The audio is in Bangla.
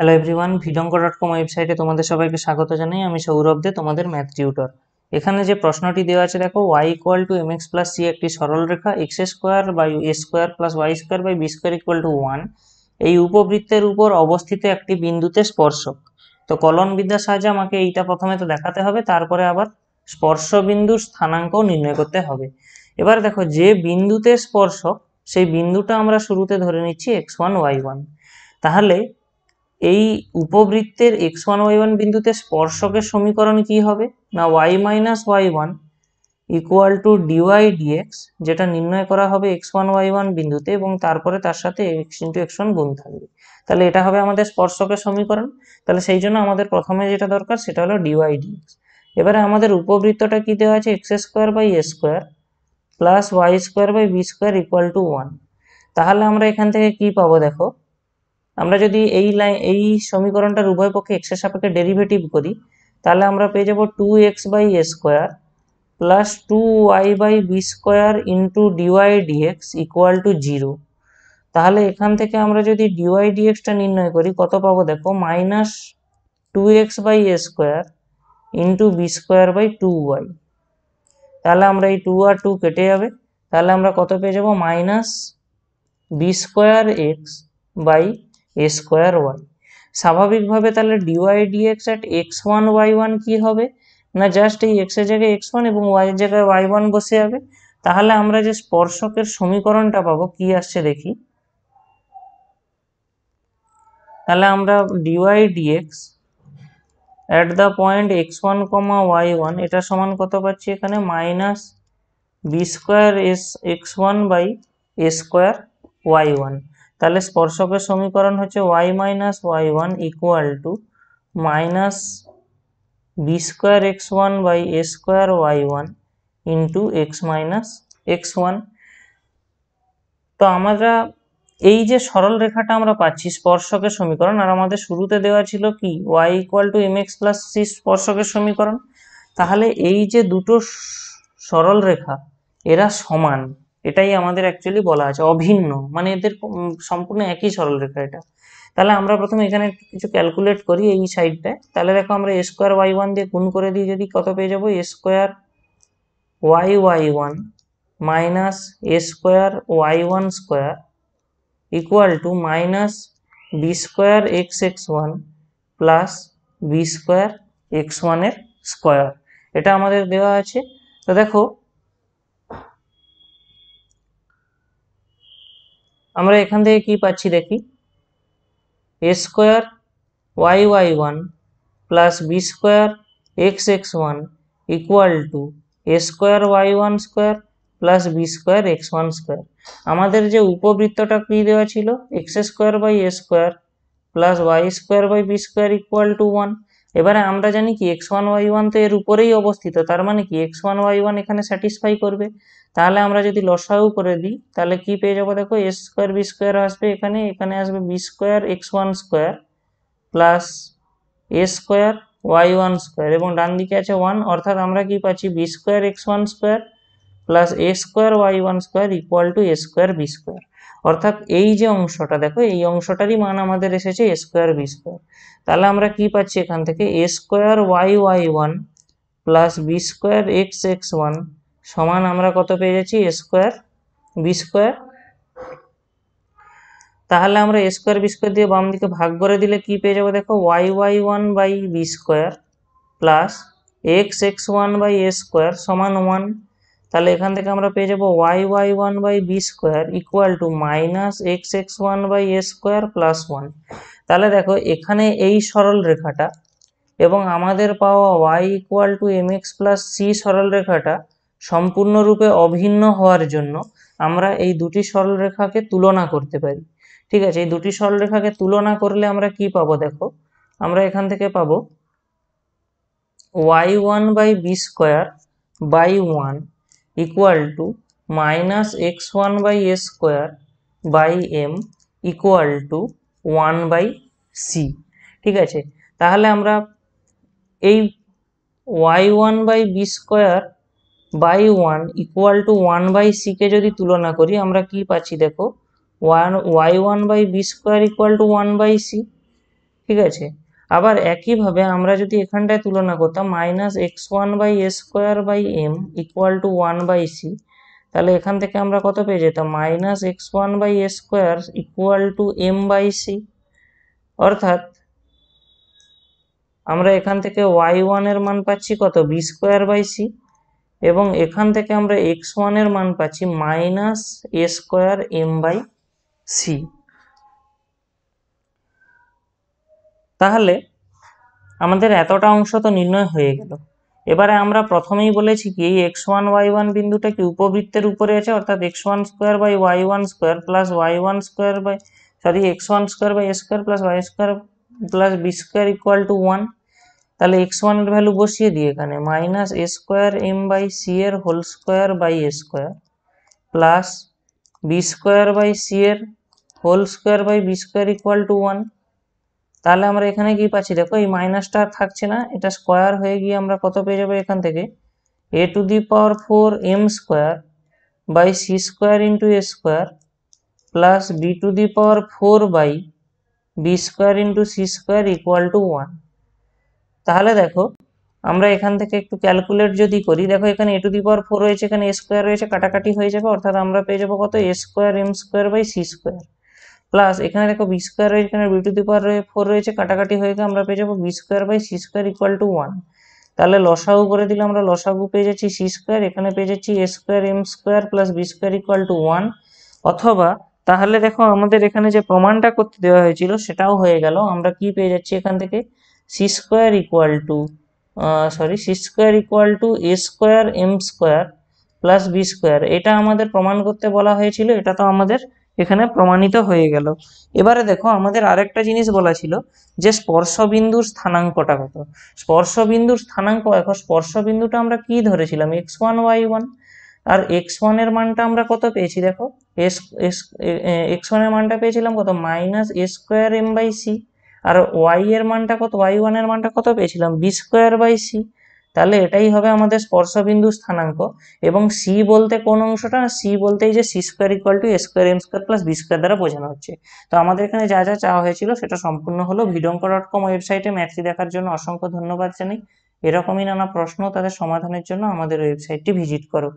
হ্যালো এভরিওয়ান, ভিডঙ্ক.com ওয়েবসাইটে তোমাদের সবাইকে স্বাগত জানাই। আমি সৌরভ দে, তোমাদের ম্যাথ টিউটর। এখানে যে প্রশ্নটি দেওয়া আছে দেখো, y equal to mx plus c একটি সরল রেখা x square by a square plus y square by b square equal to 1 এই উপবৃত্তের উপর অবস্থিত একটি বিন্দুতে স্পর্শক। তো কলন বিদ্যার সাহায্যে আমাকে এইটা প্রথমে তো দেখাতে হবে, তারপরে আবার স্পর্শ বিন্দুর স্থানাঙ্ক নির্ণয় করতে হবে। এবার দেখো, যে বিন্দুতে স্পর্শক সেই বিন্দুটা আমরা শুরুতে ধরে নিচ্ছি x1 y1। তাহলে এই উপবৃত্তের x1 y1 বিন্দুতে স্পর্শকের সমীকরণ কি হবে না, y minus y1 equal to dy dx, যেটা নির্ণয় করা হবে x1 y1 বিন্দুতে এবং তারপরে তার সাথে x ইন্টু x1 গুণ থাকবে। তাহলে এটা হবে আমাদের স্পর্শকের সমীকরণ। তাহলে সেই জন্য আমাদের প্রথমে যেটা দরকার সেটা হলো ডিওয়াই ডিএক্স। এবারে আমাদের উপবৃত্তটা কি দেওয়া আছে, x square by A square plus Y square by B square equal to 1। তাহলে আমরা এখান থেকে কি পাবো দেখো, আমরা যদি এই সমীকরণটার উভয় পক্ষে এক্স এর সাপেক্ষে ডেরিভেটিভ করি, তাহলে আমরা পেয়ে যাব 2x by A square plus 2y by B square into dy dx equal to 0। তাহলে এখান থেকে আমরা যদি ডিওয়াই ডিএক্সটা নির্ণয় করি, কত পাবো দেখো, minus 2x by A square into b square by 2y। তাহলে আমরা এই 2 আর 2 কেটে যাবে, তাহলে আমরা কত পেয়ে যাব, minus B square x by A square y. স্বাভাবিকভাবে তাহলে dy dx at x1 y1 কি হবে না, জাস্ট এই x এর জায়গায় x1 এবং y এর জায়গায় y1 বসে যাবে। তাহলে আমরা যে স্পর্শকের সমীকরণটা পাবো কি আসছে দেখি। তাহলে আমরা dy dx at the point x1, y1 এটা সমান কত পাচ্ছি এখানে, minus B square x1 by A square y1। তাহলে স্পর্শকের সমীকরণ হচ্ছে y minus y1 equal to minus B square x1 by A square y1 into x minus x1। তো আমরা এই যে সরল রেখাটা আমরা পাচ্ছি স্পর্শকের সমীকরণ, আর আমাদের শুরুতে দেওয়া ছিল কি y equal to mx plus c স্পর্শকের সমীকরণ। তাহলে এই যে দুটো সরল রেখা এরা সমান, এটাই আমাদের অ্যাকচুয়ালি বলা আছে, অভিন্ন, মানে এদের সম্পূর্ণ একই সরল রেখা এটা। তাহলে আমরা প্রথমে এখানে কিছু ক্যালকুলেট করি এই সাইডটায়। তাহলে দেখো, আমরা এ স্কোয়ার y1 দিয়ে গুণ করে দিই, যদি কত পেয়ে যাবো, A square y1 minus A square y1 square equal to minus B square x1 plus B square x1 এর স্কোয়ার। এটা আমাদের দেওয়া আছে। তো দেখো, আমরা এখান থেকে কি পাচ্ছি দেখি, A square y1 plus B square x1 equal to A square y1 square plus B square x1 square. আমাদের যে উপবৃত্তটা কি দেওয়া ছিল, X square by A square plus Y square by B square equal to 1। এবারে আমরা জানি কি x1 y1 তো এর উপরেই অবস্থিত, তার মানে কি x1 y1 এখানে স্যাটিসফাই করবে। তাহলে আমরা যদি লসাগু করে দিই, তাহলে কি পেয়ে যাবো দেখো, এ স্কোয়ার বি স্কোয়ার আসবে এখানে, এখানে আসবে B square x1 square plus A square y1 square এবং ডান দিকে আছে 1, অর্থাৎ আমরা কি পাচ্ছি, B square x1 square plus A square y1 square equal to A square B square. অর্থাৎ এই যে অংশটা দেখো, এই অংশটারই মান আমাদের এসেছে এ স্কোয়ার বি স্কোয়ার। তাহলে আমরা কি পাচ্ছি এখান থেকে, A square y1 plus B square x1 সমান আমরা কত পেয়ে যাচ্ছি, এ স্কোয়ার বি স্কোয়ার। তাহলে আমরা এ স্কোয়ার বি স্কোয়ার দিয়ে বাম দিকে ভাগ করে দিলে কি পেয়ে যাবো দেখো, y1 by B square plus x1 by A square সমান 1। তাহলে এখান থেকে আমরা পেয়ে যাবো y1 by B square equal to minus x1 by A square plus 1। তাহলে দেখো, এখানে এই সরল রেখাটা এবং আমাদের পাওয়া y equal to mx plus c সরল রেখাটা সম্পূর্ণরূপে অভিন্ন হওয়ার জন্য আমরা এই দুটি সরল রেখাকে তুলনা করতে পারি। ঠিক আছে, এই দুটি সরল রেখাকে তুলনা করলে আমরা কি পাবো দেখো, আমরা এখান থেকে পাবো y1 by B square by 1 equal to minus x1 by A square by M equal to 1 by C. ঠিক আছে, তাহলে আমরা এই y1 by B square by 1 equal to 1 by C কে যদি তুলনা করি, আমরা কি পাচ্ছি দেখো, y1 by B square equal to 1 by C. ঠিক আছে। আবার একইভাবে আমরা যদি এখানটায় তুলনা করতাম minus x one by A square by M equal to one by c, তাহলে এখান থেকে আমরা কত পেয়ে যেতাম minus x one by A square equal to m by c. অর্থাৎ আমরা এখান থেকে ওয়াই ওয়ানের মান পাচ্ছি কত বি স্কোয়ার বাই সি, এবং এখান থেকে আমরা এক্স ওয়ানের মান পাচ্ছি minus A square M by c. তাহলে আমাদের এতটা অংশ তো নির্ণয় হয়ে গেল। এবারে আমরা প্রথমেই বলেছি কি এই এক্স ওয়ান ওয়াই ওয়ান বিন্দুটা কি উপবৃত্তের উপরে আছে, অর্থাৎ x one square by y one square plus y one square by x one square by A square plus Y square plus B square equal to one. তাহলে এক্স ওয়ানের ভ্যালু বসিয়ে দিই এখানে minus A square M by C এর whole square by A square plus B square by C এর whole square by B square equal to one. তাহলে আমরা এখানে কি পাচ্ছি দেখো, এই মাইনাসটা থাকছে না, এটা স্কোয়ার হয়ে গিয়ে আমরা কত পেয়ে যাবো এখান থেকে A to the power four M square by C square into A square plus B to the power four by B square into C square equal to one. তাহলে দেখো আমরা এখান থেকে একটু ক্যালকুলেট যদি করি, দেখো এখানে এ টু দি পাওয়ার ফোর রয়েছে, এখানে এ স্কোয়ার রয়েছে, কাটাকাটি হয়ে যাবে, অর্থাৎ আমরা পেয়ে যাবো কত A square M square by C square plus এখানে দেখো বি স্কোয়ার রয়েছে, এখানে B to the power four রয়েছে, কাটাকাটি হয়ে গিয়ে আমরা পেয়ে যাবো B square by C square equal to one. তাহলে লসাগু করে দিলে আমরা লসাগু পেয়ে যাচ্ছি সি স্কোয়ার, এখানে পেয়ে যাচ্ছি A square M square plus B square equal to one. অথবা তাহলে দেখো আমাদের এখানে যে প্রমাণটা করতে দেওয়া হয়েছিল সেটাও হয়ে গেল, আমরা কি পেয়ে যাচ্ছি এখান থেকে c square equal to c square equal to A square M square plus B square. এটা আমাদের প্রমাণ করতে বলা হয়েছিল, এটা তো আমাদের এখানে প্রমাণিত হয়ে গেল। এবারে দেখো আমাদের আরেকটা জিনিস বলা ছিল যে স্পর্শবিন্দুর স্থানাঙ্কটা কত। স্পর্শবিন্দুর স্থানাঙ্ক, এখন স্পর্শবিন্দুটা আমরা কি ধরেছিলাম এক্স ওয়ান ওয়াই ওয়ান, আর এক্স ওয়ানের মানটা আমরা কত পেয়েছি দেখো এক্স ওয়ানের মানটা পেয়েছিলাম কত minus A square M by c, আর ওয়াই এর মানটা কত ওয়াই ওয়ানের মানটা কত পেয়েছিলাম বি স্কোয়ার বাই সি। তাহলে এটাই হবে আমাদের স্পর্শবিন্দু স্থানাঙ্ক। এবং সি বলতে কোন অংশটা, সি বলতে এই যে c square equal to A square M square plus B square দ্বারা বোঝানো হচ্ছে। তো আমাদের এখানে যা যা চাওয়া হয়েছিল সেটা সম্পূর্ণ হলো। vidonko.com ওয়েবসাইটে ম্যাথটি দেখার জন্য অসংখ্য ধন্যবাদ জানাই। এরকমই নানা প্রশ্ন তাদের সমাধানের জন্য আমাদের ওয়েবসাইটটি ভিজিট করো।